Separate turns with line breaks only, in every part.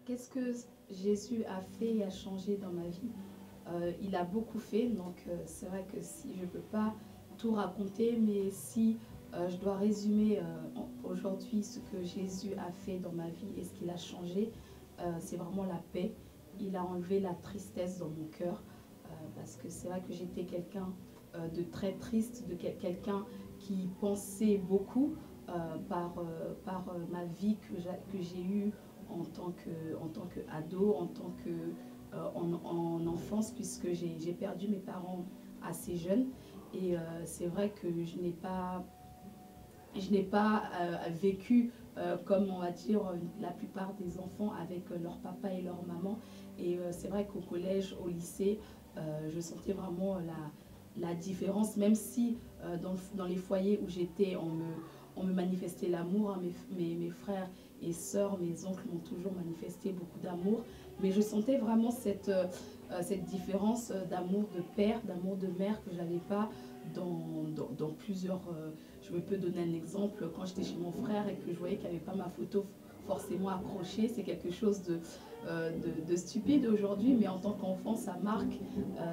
Qu'est-ce que Jésus a fait et a changé dans ma vie? Il a beaucoup fait, donc c'est vrai que si je ne peux pas tout raconter, mais si je dois résumer aujourd'hui ce que Jésus a fait dans ma vie et ce qu'il a changé, c'est vraiment la paix. Il a enlevé la tristesse dans mon cœur, parce que c'est vrai que j'étais quelqu'un de très triste, de quelqu'un qui pensait beaucoup par ma vie que j'ai eue en tant qu'ado, en tant que en enfance, puisque j'ai perdu mes parents assez jeunes. Et c'est vrai que je n'ai pas vécu comme on va dire la plupart des enfants avec leur papa et leur maman. Et c'est vrai qu'au collège, au lycée, je sentais vraiment la différence, même si dans les foyers où j'étais, on me manifestait l'amour, hein, mes frères et sœurs, mes oncles m'ont toujours manifesté beaucoup d'amour, mais je sentais vraiment cette différence d'amour de père, d'amour de mère que je n'avais pas dans plusieurs... je peux donner un exemple, quand j'étais chez mon frère et que je voyais qu'il n'y avait pas ma photo forcément accrochée, c'est quelque chose de stupide aujourd'hui, mais en tant qu'enfant, ça marque,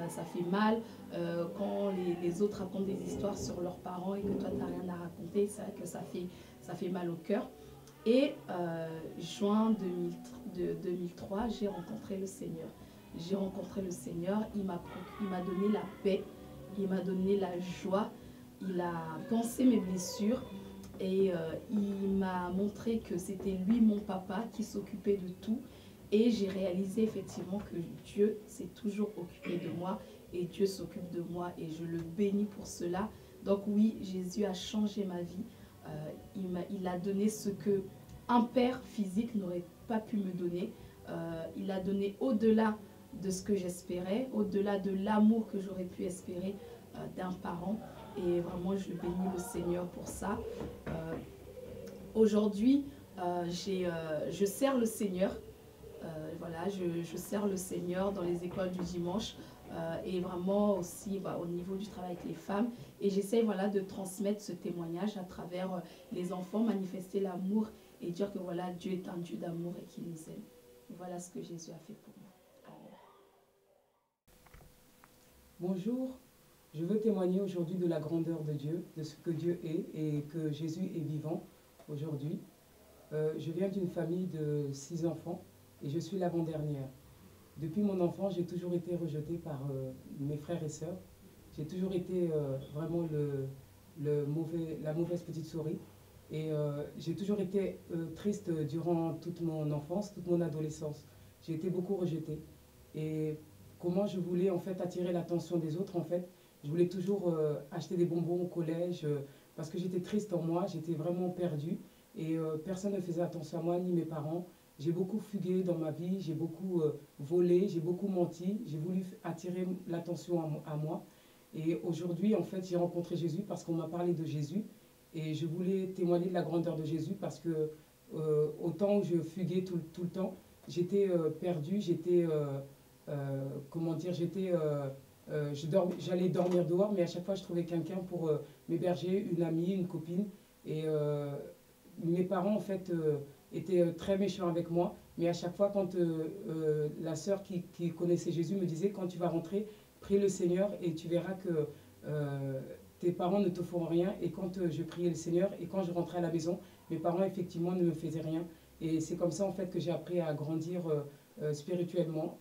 ça fait mal. Quand les autres racontent des histoires sur leurs parents et que toi, tu n'as rien à raconter, c'est vrai que ça fait mal au cœur. Et juin 2003, j'ai rencontré le Seigneur. J'ai rencontré le Seigneur, il m'a donné la paix, il m'a donné la joie, il a pansé mes blessures et il m'a montré que c'était lui mon papa qui s'occupait de tout. Et j'ai réalisé effectivement que Dieu s'est toujours occupé de moi et Dieu s'occupe de moi et je le bénis pour cela. Donc oui, Jésus a changé ma vie. Il a donné ce que un père physique n'aurait pas pu me donner. Il a donné au-delà de ce que j'espérais, au-delà de l'amour que j'aurais pu espérer d'un parent. Et vraiment, je bénis le Seigneur pour ça. Aujourd'hui, je sers le Seigneur. Voilà, je sers le Seigneur dans les écoles du dimanche et vraiment aussi au niveau du travail avec les femmes. Et j'essaie voilà, de transmettre ce témoignage à travers les enfants, manifester l'amour et dire que voilà, Dieu est un Dieu d'amour et qu'il nous aime. Voilà ce que Jésus a fait pour moi. Amen.
Bonjour, je veux témoigner aujourd'hui de la grandeur de Dieu, de ce que Dieu est et que Jésus est vivant aujourd'hui. Je viens d'une famille de 6 enfants et je suis l'avant-dernière. Depuis mon enfance, j'ai toujours été rejetée par mes frères et sœurs. J'ai toujours été vraiment la mauvaise petite souris. Et j'ai toujours été triste durant toute mon enfance, toute mon adolescence. J'ai été beaucoup rejetée. Et comment je voulais en fait attirer l'attention des autres en fait. Je voulais toujours acheter des bonbons au collège parce que j'étais triste en moi, j'étais vraiment perdue. Et personne ne faisait attention à moi, ni mes parents. J'ai beaucoup fugué dans ma vie, j'ai beaucoup volé, j'ai beaucoup menti. J'ai voulu attirer l'attention à moi. Et aujourd'hui, en fait, j'ai rencontré Jésus parce qu'on m'a parlé de Jésus. Et je voulais témoigner de la grandeur de Jésus parce que au temps où je fuguais tout le temps, j'étais perdue, j'étais, comment dire, j'allais dormir dehors, mais à chaque fois je trouvais quelqu'un pour m'héberger, une amie, une copine. Et mes parents, en fait, étaient très méchants avec moi. Mais à chaque fois, quand la sœur qui connaissait Jésus me disait, quand tu vas rentrer, prie le Seigneur et tu verras que tes parents ne te feront rien. Et quand je priais le Seigneur et quand je rentrais à la maison, mes parents, effectivement, ne me faisaient rien. Et c'est comme ça, en fait, que j'ai appris à grandir spirituellement.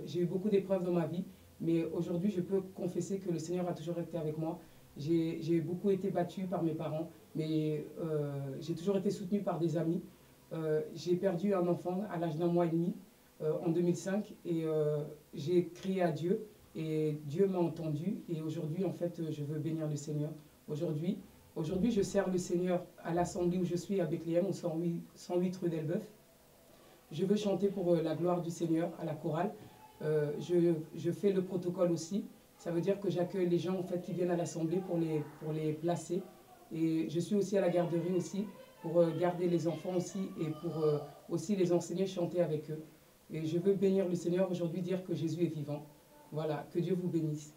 J'ai eu beaucoup d'épreuves dans ma vie, mais aujourd'hui, je peux confesser que le Seigneur a toujours été avec moi. J'ai beaucoup été battue par mes parents, mais j'ai toujours été soutenue par des amis. J'ai perdu un enfant à l'âge d'1 mois et demi en 2005 et j'ai crié à Dieu et Dieu m'a entendu et aujourd'hui en fait je veux bénir le Seigneur. Aujourd'hui je sers le Seigneur à l'assemblée où je suis à Bethléem au 108 rue d'Elbeuf. Je veux chanter pour la gloire du Seigneur à la chorale. Je fais le protocole aussi. Ça veut dire que j'accueille les gens en fait, qui viennent à l'assemblée pour les placer. Et je suis aussi à la garderie aussi pour garder les enfants aussi et pour aussi les enseigner, chanter avec eux. Et je veux bénir le Seigneur aujourd'hui, dire que Jésus est vivant. Voilà, que Dieu vous bénisse.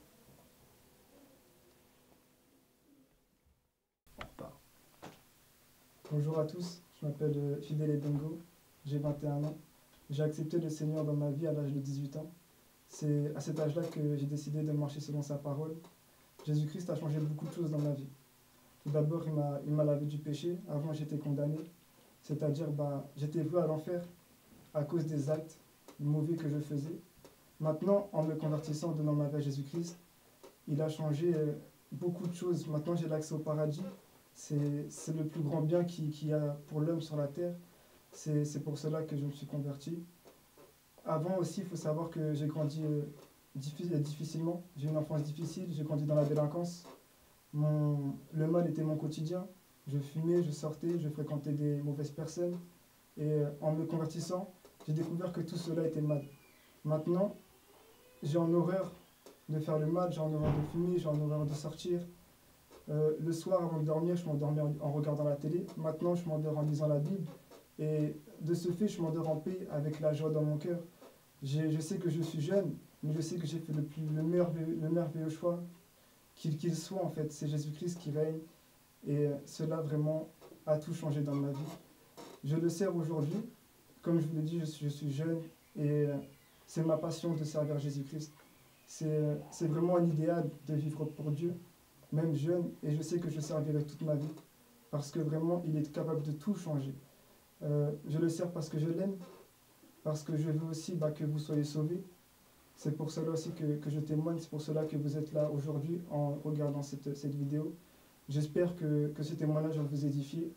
Bonjour à tous, je m'appelle Fidel Edengo, j'ai 21 ans J'ai accepté le Seigneur dans ma vie à l'âge de 18 ans. C'est à cet âge-là que j'ai décidé de marcher selon sa parole. Jésus-Christ a changé beaucoup de choses dans ma vie. Tout d'abord, il m'a lavé du péché. Avant, j'étais condamné. C'est-à-dire, j'étais voué à l'enfer à cause des actes mauvais que je faisais. Maintenant, en me convertissant, en donnant ma vie à Jésus-Christ, il a changé beaucoup de choses. Maintenant, j'ai l'accès au paradis. C'est le plus grand bien qu'il y a pour l'homme sur la terre. C'est pour cela que je me suis converti. Avant aussi, il faut savoir que j'ai grandi difficilement. J'ai eu une enfance difficile, j'ai grandi dans la délinquance. Le mal était mon quotidien. Je fumais, je sortais, je fréquentais des mauvaises personnes. Et en me convertissant, j'ai découvert que tout cela était mal. Maintenant, j'ai en horreur de faire le mal, j'ai en horreur de fumer, j'ai en horreur de sortir. Le soir, avant de dormir, je m'endormais en regardant la télé. Maintenant, je m'endors en lisant la Bible. Et de ce fait, je m'endors en paix avec la joie dans mon cœur. Je sais que je suis jeune, mais je sais que j'ai fait le merveilleux choix qu'il soit en fait. C'est Jésus-Christ qui règne. Et cela vraiment a tout changé dans ma vie. Je le sers aujourd'hui. Comme je vous l'ai dit, je suis jeune et c'est ma passion de servir Jésus-Christ. C'est vraiment un idéal de vivre pour Dieu, même jeune, et je sais que je servirai toute ma vie parce que vraiment il est capable de tout changer. Je le sers parce que je l'aime, parce que je veux aussi que vous soyez sauvés. C'est pour cela aussi que je témoigne, c'est pour cela que vous êtes là aujourd'hui en regardant cette vidéo. J'espère que ce témoignage va vous édifier.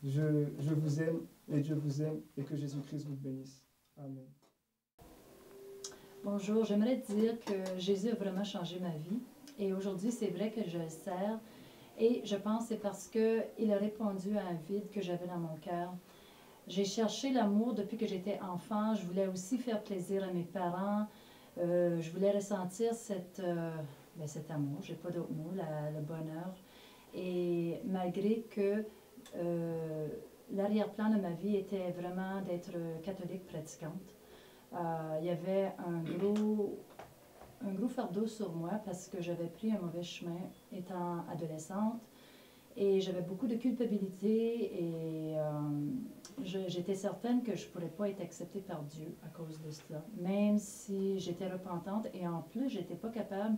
Je vous aime et Dieu vous aime et que Jésus-Christ vous bénisse. Amen.
Bonjour, j'aimerais dire que Jésus a vraiment changé ma vie. Et aujourd'hui, c'est vrai que je le sers. Et je pense que c'est parce qu'il a répondu à un vide que j'avais dans mon cœur. J'ai cherché l'amour depuis que j'étais enfant. Je voulais aussi faire plaisir à mes parents. Je voulais ressentir cet amour, j'ai pas d'autre mot, le bonheur. Et malgré que l'arrière-plan de ma vie était vraiment d'être catholique pratiquante, il y avait un gros fardeau sur moi parce que j'avais pris un mauvais chemin étant adolescente. Et j'avais beaucoup de culpabilité et j'étais certaine que je ne pourrais pas être acceptée par Dieu à cause de cela, même si j'étais repentante. Et en plus, je n'étais pas capable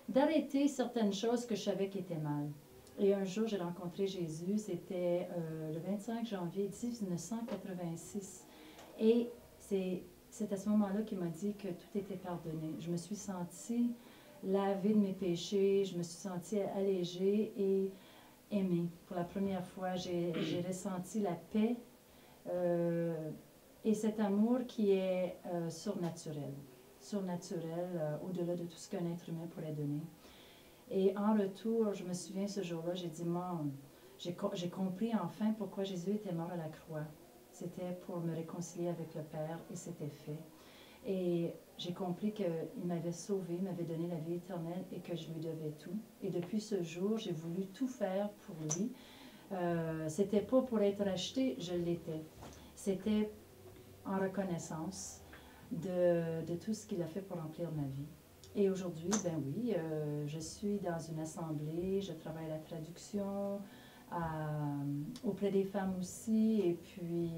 d'arrêter certaines choses que je savais qui étaient mal. Et un jour, j'ai rencontré Jésus, c'était le 25 janvier 1986. Et c'est à ce moment-là qu'il m'a dit que tout était pardonné. Je me suis sentie lavée de mes péchés, je me suis sentie allégée et aimée. Pour la première fois, j'ai ressenti la paix et cet amour qui est surnaturel, au-delà de tout ce qu'un être humain pourrait donner. Et en retour, je me souviens ce jour-là, j'ai dit, j'ai compris enfin pourquoi Jésus était mort à la croix. C'était pour me réconcilier avec le Père et c'était fait. Et j'ai compris qu'il m'avait sauvée, m'avait donné la vie éternelle et que je lui devais tout. Et depuis ce jour, j'ai voulu tout faire pour lui. C'était pas pour être acheté, je l'étais. C'était en reconnaissance de tout ce qu'il a fait pour remplir ma vie. Et aujourd'hui, ben oui, je suis dans une assemblée, je travaille à la traduction, auprès des femmes aussi, et puis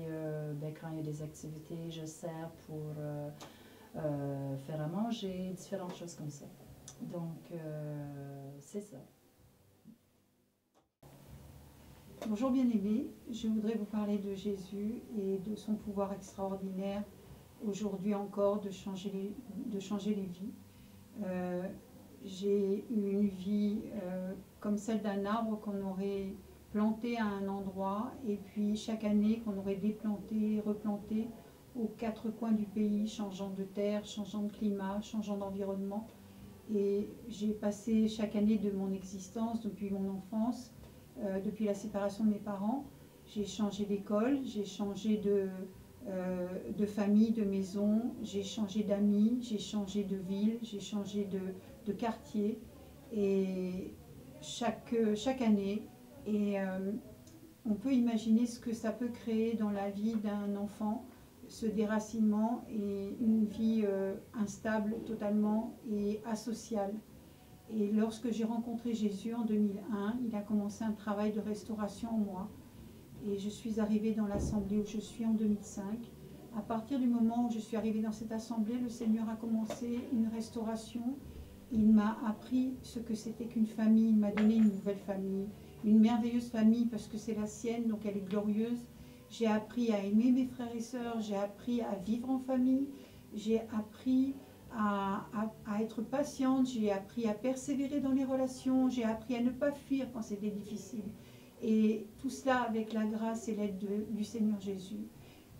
quand il y a des activités, je sers pour faire à manger, différentes choses comme ça. Donc, c'est ça.
Bonjour bien-aimés, je voudrais vous parler de Jésus et de son pouvoir extraordinaire, aujourd'hui encore, de changer les vies. J'ai eu une vie comme celle d'un arbre qu'on aurait planté à un endroit et puis chaque année qu'on aurait déplanté, replanté aux quatre coins du pays, changeant de terre, changeant de climat, changeant d'environnement. Et j'ai passé chaque année de mon existence, depuis mon enfance, depuis la séparation de mes parents, j'ai changé d'école, j'ai changé de famille, de maison, j'ai changé d'amis, j'ai changé de ville, j'ai changé de quartier. Et chaque année, et on peut imaginer ce que ça peut créer dans la vie d'un enfant, ce déracinement et une vie instable totalement et asociale. Et lorsque j'ai rencontré Jésus en 2001, il a commencé un travail de restauration en moi. Et je suis arrivée dans l'assemblée où je suis en 2005, À partir du moment où je suis arrivée dans cette assemblée, le Seigneur a commencé une restauration. Il m'a appris ce que c'était qu'une famille, il m'a donné une nouvelle famille, une merveilleuse famille parce que c'est la sienne, donc elle est glorieuse. J'ai appris à aimer mes frères et sœurs, j'ai appris à vivre en famille, j'ai appris à être patiente, j'ai appris à persévérer dans les relations, j'ai appris à ne pas fuir quand c'était difficile. Et tout cela avec la grâce et l'aide du Seigneur Jésus.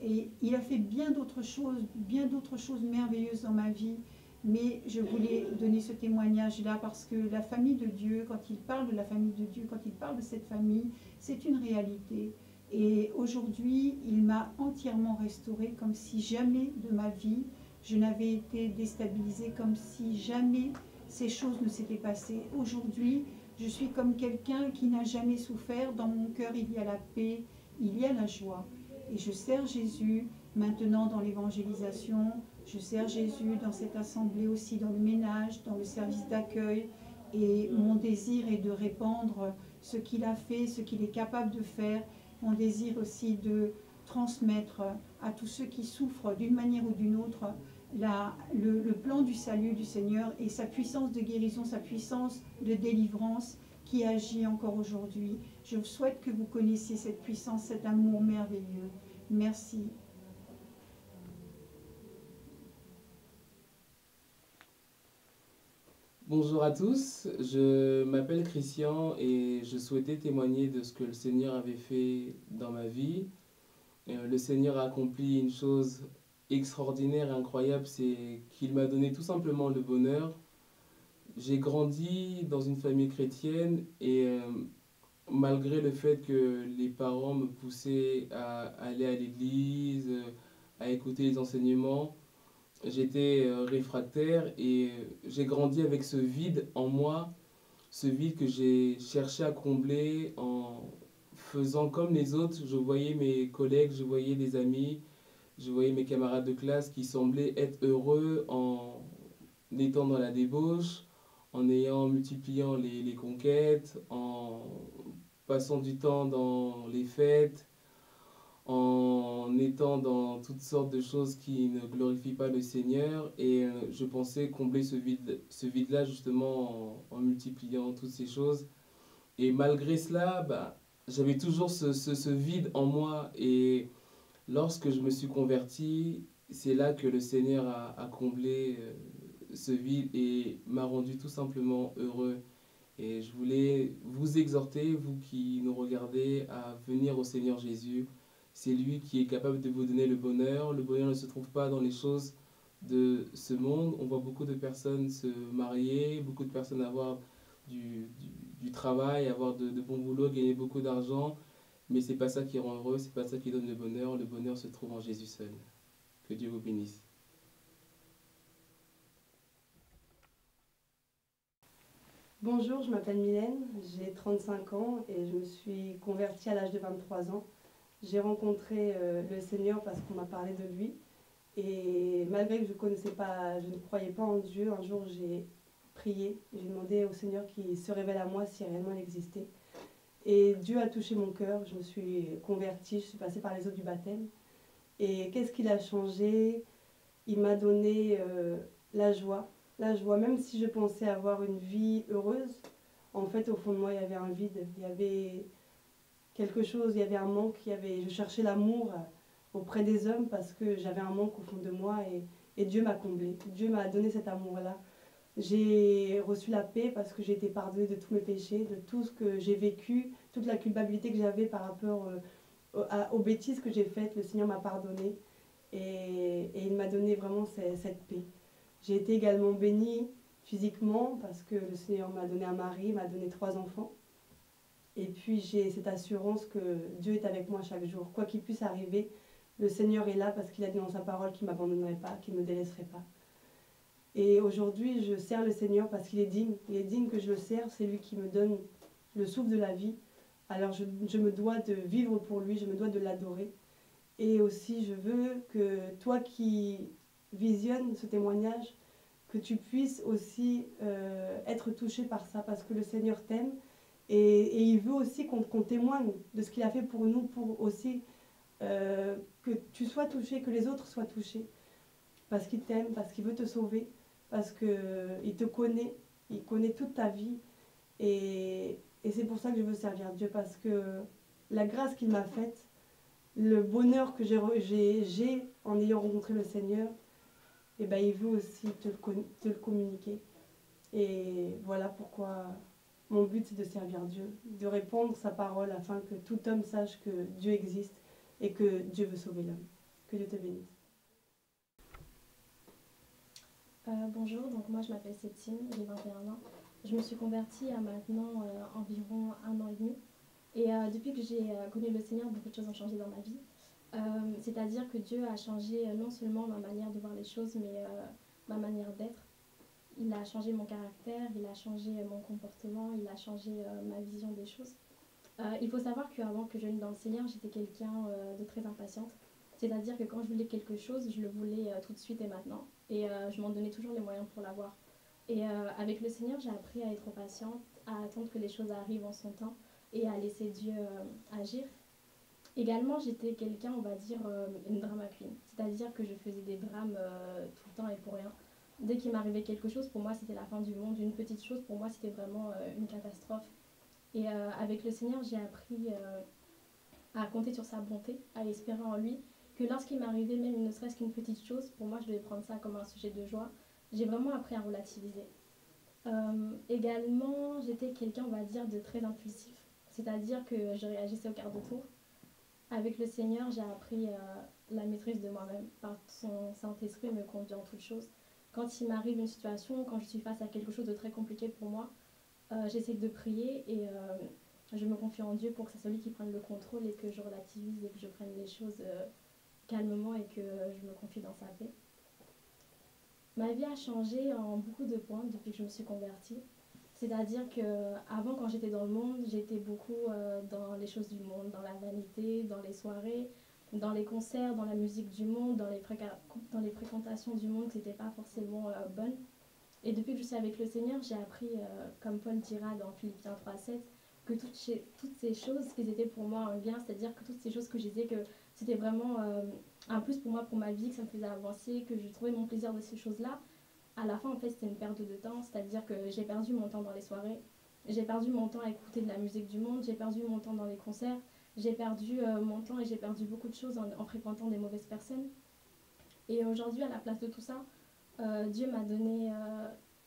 Et il a fait bien d'autres choses merveilleuses dans ma vie. Mais je voulais donner ce témoignage-là parce que la famille de Dieu, quand il parle de la famille de Dieu, quand il parle de cette famille, c'est une réalité. Et aujourd'hui, il m'a entièrement restaurée comme si jamais de ma vie, je n'avais été déstabilisée, comme si jamais ces choses ne s'étaient passées. Aujourd'hui, je suis comme quelqu'un qui n'a jamais souffert. Dans mon cœur, il y a la paix, il y a la joie. Et je sers Jésus maintenant dans l'évangélisation. Je sers Jésus dans cette assemblée aussi, dans le ménage, dans le service d'accueil. Et mon désir est de répandre ce qu'il a fait, ce qu'il est capable de faire. Mon désir aussi de transmettre à tous ceux qui souffrent d'une manière ou d'une autre le plan du salut du Seigneur et sa puissance de guérison, sa puissance de délivrance qui agit encore aujourd'hui. Je souhaite que vous connaissiez cette puissance, cet amour merveilleux. Merci.
Bonjour à tous, je m'appelle Christian et je souhaitais témoigner de ce que le Seigneur avait fait dans ma vie. Le Seigneur a accompli une chose extraordinaire et incroyable, c'est qu'il m'a donné tout simplement le bonheur. J'ai grandi dans une famille chrétienne et malgré le fait que les parents me poussaient à aller à l'église, à écouter les enseignements, j'étais réfractaire et j'ai grandi avec ce vide en moi, ce vide que j'ai cherché à combler en faisant comme les autres. Je voyais mes collègues, je voyais des amis, je voyais mes camarades de classe qui semblaient être heureux en étant dans la débauche, en multipliant les conquêtes, en passant du temps dans les fêtes, en étant dans toutes sortes de choses qui ne glorifient pas le Seigneur. Et je pensais combler ce vide-là justement en multipliant toutes ces choses. Et malgré cela, j'avais toujours ce vide en moi. Et lorsque je me suis converti, c'est là que le Seigneur a comblé ce vide et m'a rendu tout simplement heureux. Et je voulais vous exhorter, vous qui nous regardez, à venir au Seigneur Jésus. C'est lui qui est capable de vous donner le bonheur. Le bonheur ne se trouve pas dans les choses de ce monde. On voit beaucoup de personnes se marier, beaucoup de personnes avoir du travail, avoir de bons boulots, gagner beaucoup d'argent. Mais ce n'est pas ça qui rend heureux, ce n'est pas ça qui donne le bonheur. Le bonheur se trouve en Jésus seul. Que Dieu vous bénisse.
Bonjour, je m'appelle Mylène, j'ai 35 ans et je me suis convertie à l'âge de 23 ans. J'ai rencontré le Seigneur parce qu'on m'a parlé de lui. Et malgré que je ne croyais pas en Dieu, un jour j'ai prié, j'ai demandé au Seigneur qu'il se révèle à moi si réellement il existait. Et Dieu a touché mon cœur, je me suis convertie, je suis passée par les eaux du baptême. Et qu'est-ce qu'il a changé? Il m'a donné la joie, même si je pensais avoir une vie heureuse. En fait, au fond de moi, il y avait un vide, il y avait quelque chose, il y avait un manque, je cherchais l'amour auprès des hommes parce que j'avais un manque au fond de moi et Dieu m'a comblée. Dieu m'a donné cet amour-là. J'ai reçu la paix parce que j'ai été pardonnée de tous mes péchés, de tout ce que j'ai vécu, toute la culpabilité que j'avais par rapport aux bêtises que j'ai faites. Le Seigneur m'a pardonnée et il m'a donné vraiment cette paix. J'ai été également bénie physiquement parce que le Seigneur m'a donné un mari, m'a donné 3 enfants. Et puis j'ai cette assurance que Dieu est avec moi chaque jour. Quoi qu'il puisse arriver, le Seigneur est là parce qu'il a dit dans sa parole qu'il ne m'abandonnerait pas, qu'il ne me délaisserait pas. Et aujourd'hui, je sers le Seigneur parce qu'il est digne. Il est digne que je le sers, c'est lui qui me donne le souffle de la vie. Alors je me dois de vivre pour lui, je me dois de l'adorer. Et aussi, je veux que toi qui visionnes ce témoignage, que tu puisses aussi être touché par ça parce que le Seigneur t'aime. Et il veut aussi qu'on témoigne de ce qu'il a fait pour nous, pour aussi que tu sois touché, que les autres soient touchés, parce qu'il t'aime, parce qu'il veut te sauver, parce qu'il te connaît, il connaît toute ta vie. Et c'est pour ça que je veux servir Dieu, parce que la grâce qu'il m'a faite, le bonheur que j'ai en ayant rencontré le Seigneur, et ben, il veut aussi te le communiquer. Et voilà pourquoi mon but, c'est de servir Dieu, de répandre sa parole afin que tout homme sache que Dieu existe et que Dieu veut sauver l'homme. Que Dieu te bénisse.
Bonjour, donc moi je m'appelle Septime, j'ai 21 ans. Je me suis convertie il y a maintenant environ 1 an et demi. Et depuis que j'ai connu le Seigneur, beaucoup de choses ont changé dans ma vie. C'est-à-dire que Dieu a changé non seulement ma manière de voir les choses, mais ma manière d'être. Il a changé mon caractère, il a changé mon comportement, il a changé ma vision des choses. Il faut savoir qu'avant que je vienne dans le Seigneur, j'étais quelqu'un de très impatiente. C'est-à-dire que quand je voulais quelque chose, je le voulais tout de suite et maintenant. Et je m'en donnais toujours les moyens pour l'avoir. Et avec le Seigneur, j'ai appris à être patiente, à attendre que les choses arrivent en son temps et à laisser Dieu agir. Également, j'étais quelqu'un, on va dire, une drama queen. C'est-à-dire que je faisais des drames tout le temps et pour rien. Dès qu'il m'arrivait quelque chose, pour moi, c'était la fin du monde. Une petite chose, pour moi, c'était vraiment une catastrophe. Et avec le Seigneur, j'ai appris à compter sur sa bonté, à espérer en lui, que lorsqu'il m'arrivait même ne serait-ce qu'une petite chose, pour moi, je devais prendre ça comme un sujet de joie. J'ai vraiment appris à relativiser. Également, j'étais quelqu'un, on va dire, de très impulsif. C'est-à-dire que je réagissais au quart de tour. Avec le Seigneur, j'ai appris la maîtrise de moi-même. Par son Saint-Esprit me conduit en toutes choses. Quand il m'arrive une situation, quand je suis face à quelque chose de très compliqué pour moi, j'essaie de prier et je me confie en Dieu pour que c'est celui qui prenne le contrôle et que je relativise et que je prenne les choses calmement et que je me confie dans sa paix. Ma vie a changé en beaucoup de points depuis que je me suis convertie. C'est-à-dire qu'avant, quand j'étais dans le monde, j'étais beaucoup dans les choses du monde, dans la vanité, dans les soirées, dans les concerts, dans la musique du monde, dans les fréquentations du monde qui n'étaient pas forcément bonnes. Et depuis que je suis avec le Seigneur, j'ai appris, comme Paul dira dans Philippiens 3,7, que toutes ces choses, qu'elles étaient pour moi un bien, c'est-à-dire que toutes ces choses que je disais que c'était vraiment un plus pour moi, pour ma vie, que ça me faisait avancer, que je trouvais mon plaisir de ces choses-là. À la fin, en fait, c'était une perte de temps, c'est-à-dire que j'ai perdu mon temps dans les soirées, j'ai perdu mon temps à écouter de la musique du monde, j'ai perdu mon temps dans les concerts, j'ai perdu mon temps et j'ai perdu beaucoup de choses en fréquentant des mauvaises personnes. Et aujourd'hui, à la place de tout ça, Dieu m'a donné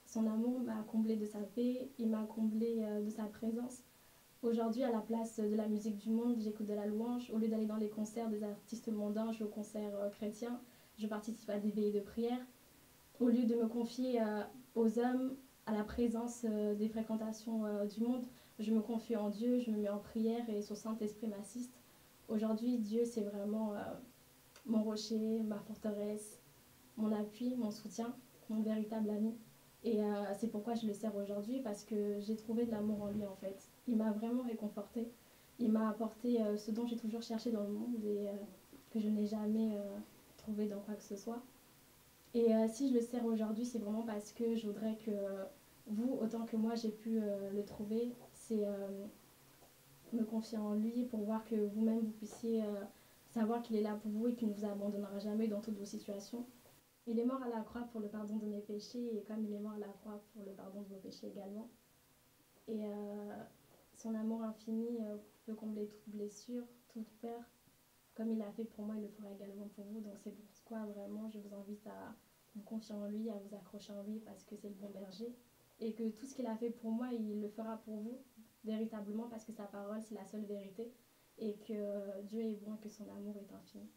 son amour, m'a comblé de sa paix, il m'a comblé de sa présence. Aujourd'hui, à la place de la musique du monde, j'écoute de la louange. Au lieu d'aller dans les concerts des artistes mondains, je vais aux concerts chrétiens, je participe à des veillées de prière. Au lieu de me confier aux hommes, à la présence des fréquentations du monde, je me confie en Dieu, je me mets en prière et son Saint-Esprit m'assiste. Aujourd'hui, Dieu, c'est vraiment mon rocher, ma forteresse, mon appui, mon soutien, mon véritable ami. Et c'est pourquoi je le sers aujourd'hui, parce que j'ai trouvé de l'amour en lui en fait. Il m'a vraiment réconfortée. Il m'a apporté ce dont j'ai toujours cherché dans le monde et que je n'ai jamais trouvé dans quoi que ce soit. Et si je le sers aujourd'hui, c'est vraiment parce que je voudrais que vous, autant que moi j'ai pu le trouver, c'est me confier en lui pour voir que vous-même vous puissiez savoir qu'il est là pour vous et qu'il ne vous abandonnera jamais dans toutes vos situations. Il est mort à la croix pour le pardon de mes péchés et comme il est mort à la croix pour le pardon de vos péchés également. Et son amour infini peut combler toute blessure, toute peur. Comme il l'a fait pour moi, il le fera également pour vous. Donc c'est pourquoi vraiment je vous invite à vous confier en lui, à vous accrocher en lui parce que c'est le bon berger. Et que tout ce qu'il a fait pour moi, il le fera pour vous, véritablement, parce que sa parole, c'est la seule vérité. Et que Dieu est bon et que son amour est infini.